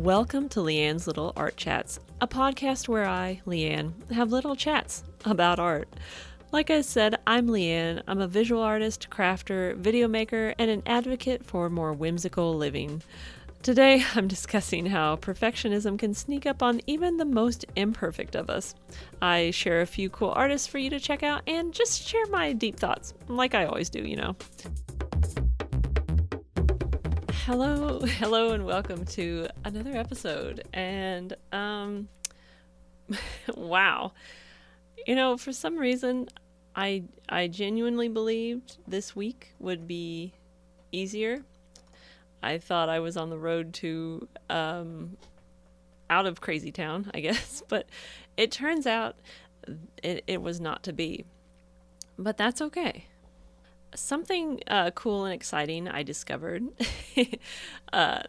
Welcome to Leanne's Little Art Chats, a podcast where I, Leanne, have little chats about art. Like I said, I'm Leanne. I'm a visual artist, crafter, video maker, and an advocate for more whimsical living. Today, I'm discussing how perfectionism can sneak up on even the most imperfect of us. I share a few cool artists for you to check out and just share my deep thoughts, like I always do, you know. Hello, and welcome to another episode. And, wow. You know, for some reason, I genuinely believed this week would be easier. I thought I was on the road to, out of Crazy Town, I guess. But it turns out it was not to be. But that's okay. Something cool and exciting I discovered. I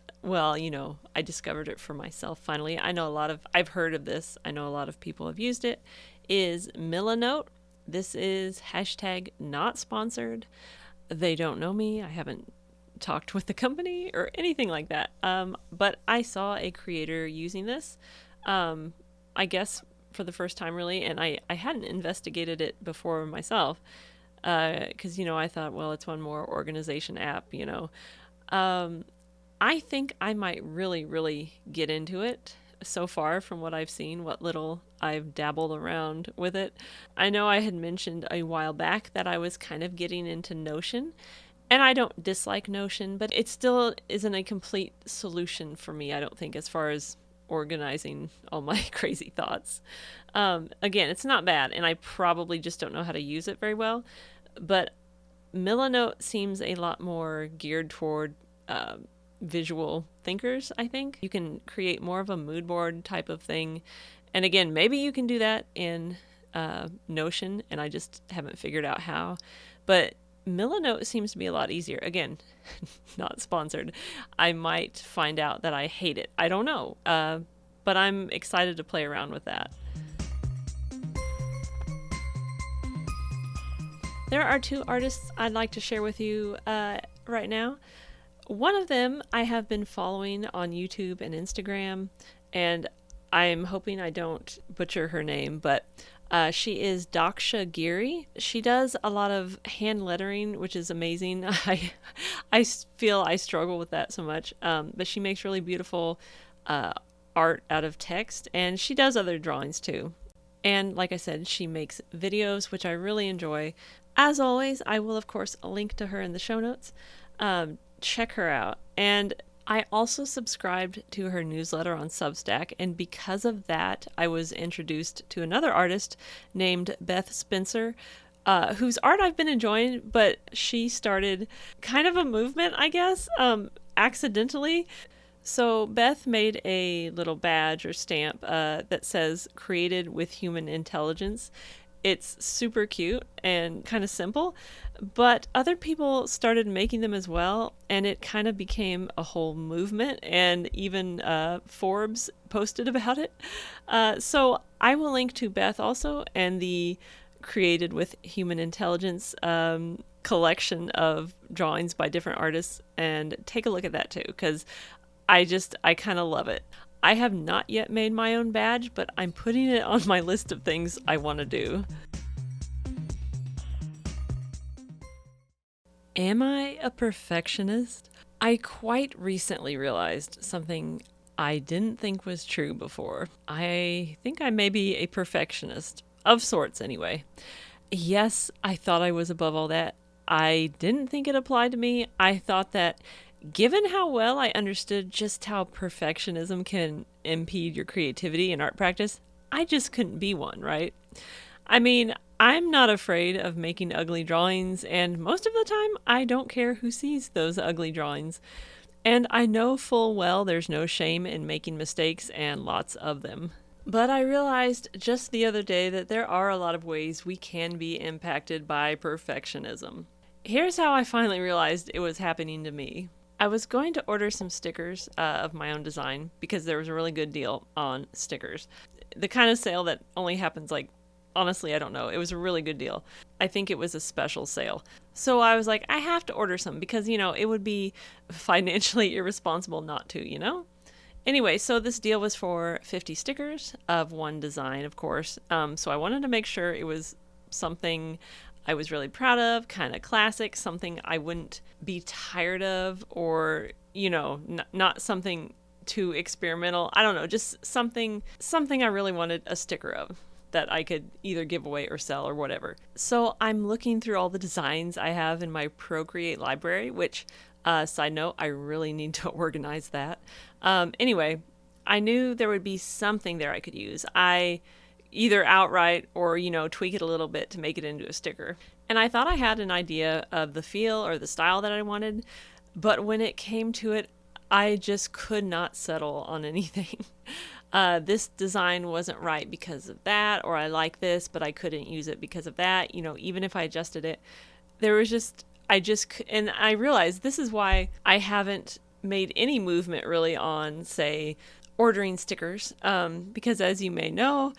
discovered it for myself finally. I've heard of this. I know a lot of people have used it. Is Milanote. This is hashtag not sponsored. They don't know me. I haven't talked with the company or anything like that. But I saw a creator using this, I guess for the first time really. And I hadn't investigated it before myself. Because, I thought, well, it's one more organization app, I think I might really, really get into it so far from what I've seen, what little I've dabbled around with it. I know I had mentioned a while back that I was kind of getting into Notion, and I don't dislike Notion, but it still isn't a complete solution for me, I don't think, as far as organizing all my crazy thoughts. Again, it's not bad, and I probably just don't know how to use it very well. But Milanote seems a lot more geared toward visual thinkers, I think. You can create more of a mood board type of thing. And again, maybe you can do that in Notion, and I just haven't figured out how. But Milanote seems to be a lot easier. Again, not sponsored. I might find out that I hate it. I don't know. But I'm excited to play around with that. There are two artists I'd like to share with you right now. One of them I have been following on YouTube and Instagram, and I'm hoping I don't butcher her name, but she is Daksha Giri. She does a lot of hand lettering, which is amazing. I feel I struggle with that so much, but she makes really beautiful art out of text, and she does other drawings too. And like I said, she makes videos, which I really enjoy. As always, I will, of course, link to her in the show notes. Check her out. And I also subscribed to her newsletter on Substack, and because of that, I was introduced to another artist named Beth Spencer, whose art I've been enjoying, but she started kind of a movement, I guess, accidentally. So Beth made a little badge or stamp that says "Created with Human Intelligence." It's super cute and kind of simple, but other people started making them as well, and it kind of became a whole movement, and even Forbes posted about it. So I will link to Beth also, and the Created with Human Intelligence collection of drawings by different artists, and take a look at that too, because I kind of love it. I have not yet made my own badge, but I'm putting it on my list of things I want to do. Am I a perfectionist? I quite recently realized something I didn't think was true before. I think I may be a perfectionist, of sorts anyway. Yes, I thought I was above all that. I didn't think it applied to me. I thought that given how well I understood just how perfectionism can impede your creativity and art practice, I just couldn't be one, right? I mean, I'm not afraid of making ugly drawings, and most of the time, I don't care who sees those ugly drawings. And I know full well there's no shame in making mistakes, and lots of them. But I realized just the other day that there are a lot of ways we can be impacted by perfectionism. Here's how I finally realized it was happening to me. I was going to order some stickers of my own design because there was a really good deal on stickers. The kind of sale that only happens honestly, I don't know. It was a really good deal. I think it was a special sale. So I was like, I have to order some because, it would be financially irresponsible not to, Anyway, so this deal was for 50 stickers of one design, of course. So I wanted to make sure it was something I was really proud of, kind of classic, something I wouldn't be tired of, or, not something too experimental. I don't know, just something I really wanted a sticker of that I could either give away or sell or whatever. So I'm looking through all the designs I have in my Procreate library, which, side note, I really need to organize that. Anyway, I knew there would be something there I could use. I either outright or, tweak it a little bit to make it into a sticker. And I thought I had an idea of the feel or the style that I wanted, but when it came to it, I just could not settle on anything. This design wasn't right because of that, or I like this, but I couldn't use it because of that. Even if I adjusted it, there was just, and I realized this is why I haven't made any movement really on, say, ordering stickers. Because as you may know,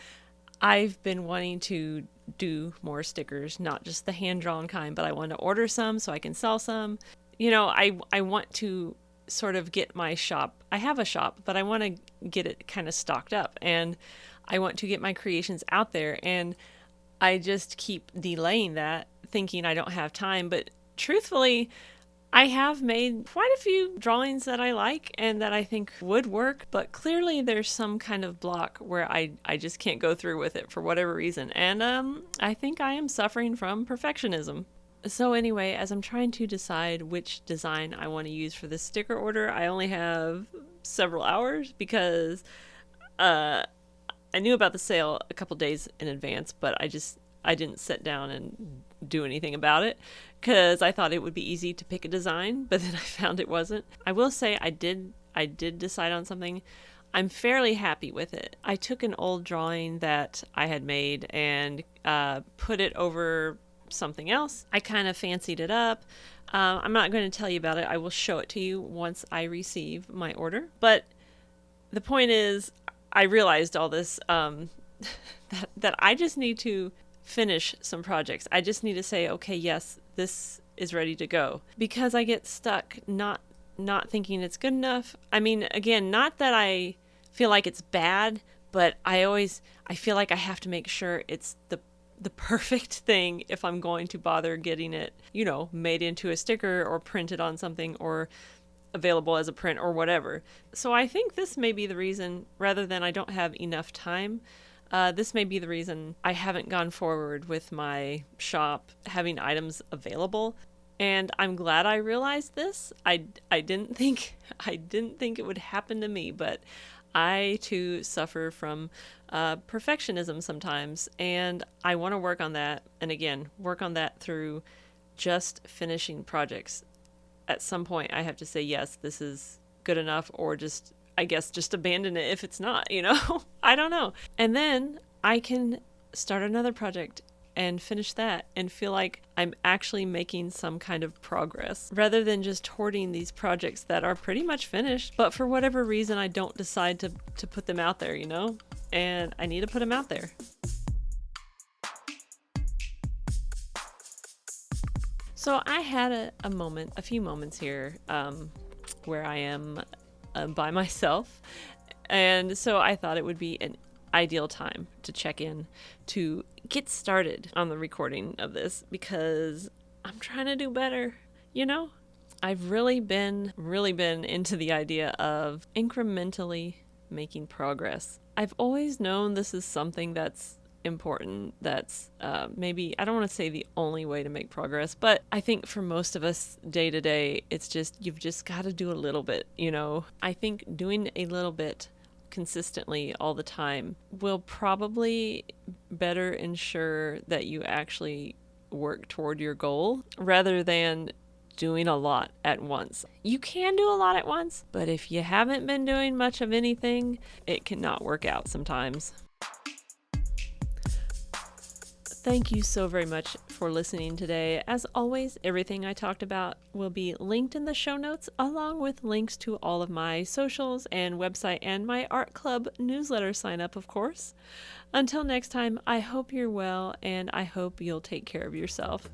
I've been wanting to do more stickers, not just the hand-drawn kind, but I want to order some so I can sell some. I want to sort of get my shop. I have a shop, but I want to get it kind of stocked up, and I want to get my creations out there, and I just keep delaying that, thinking I don't have time. But truthfully, I have made quite a few drawings that I like and that I think would work, but clearly there's some kind of block where I just can't go through with it for whatever reason. And I think I am suffering from perfectionism. So anyway, as I'm trying to decide which design I want to use for this sticker order, I only have several hours because I knew about the sale a couple days in advance, but I didn't sit down and do anything about it because I thought it would be easy to pick a design, but then I found it wasn't. I will say I did decide on something. I'm fairly happy with it. I took an old drawing that I had made and put it over something else. I kind of fancied it up. I'm not going to tell you about it. I will show it to you once I receive my order. But the point is, I realized all this, that I just need to finish some projects. I just need to say, okay, yes, this is ready to go, because I get stuck not thinking it's good enough. I mean, again, not that I feel like it's bad, but I feel like I have to make sure it's the perfect thing if I'm going to bother getting it, made into a sticker or printed on something or available as a print or whatever. So I think this may be the reason, rather than I don't have enough time, this may be the reason I haven't gone forward with my shop having items available. And I'm glad I realized this. I didn't think it would happen to me, but I too suffer from perfectionism sometimes, and I want to work on that. And again, work on that through just finishing projects. At some point, I have to say, yes, this is good enough, or just abandon it if it's not, I don't know. And then I can start another project and finish that and feel like I'm actually making some kind of progress, rather than just hoarding these projects that are pretty much finished, but for whatever reason I don't decide to put them out there, and I need to put them out there. So I had a few moments here where I am by myself, and so I thought it would be an ideal time to check in, to get started on the recording of this, because I'm trying to do better. I've really been into the idea of incrementally making progress. I've always known this is something that's important, that's maybe, I don't want to say the only way to make progress, but I think for most of us day to day, it's just, you've just got to do a little bit. I think doing a little bit consistently all the time will probably better ensure that you actually work toward your goal, rather than doing a lot at once. You can do a lot at once, but if you haven't been doing much of anything, it cannot work out sometimes. Thank you so very much for listening today. As always, everything I talked about will be linked in the show notes, along with links to all of my socials and website and my art club newsletter sign up, of course. Until next time, I hope you're well, and I hope you'll take care of yourself.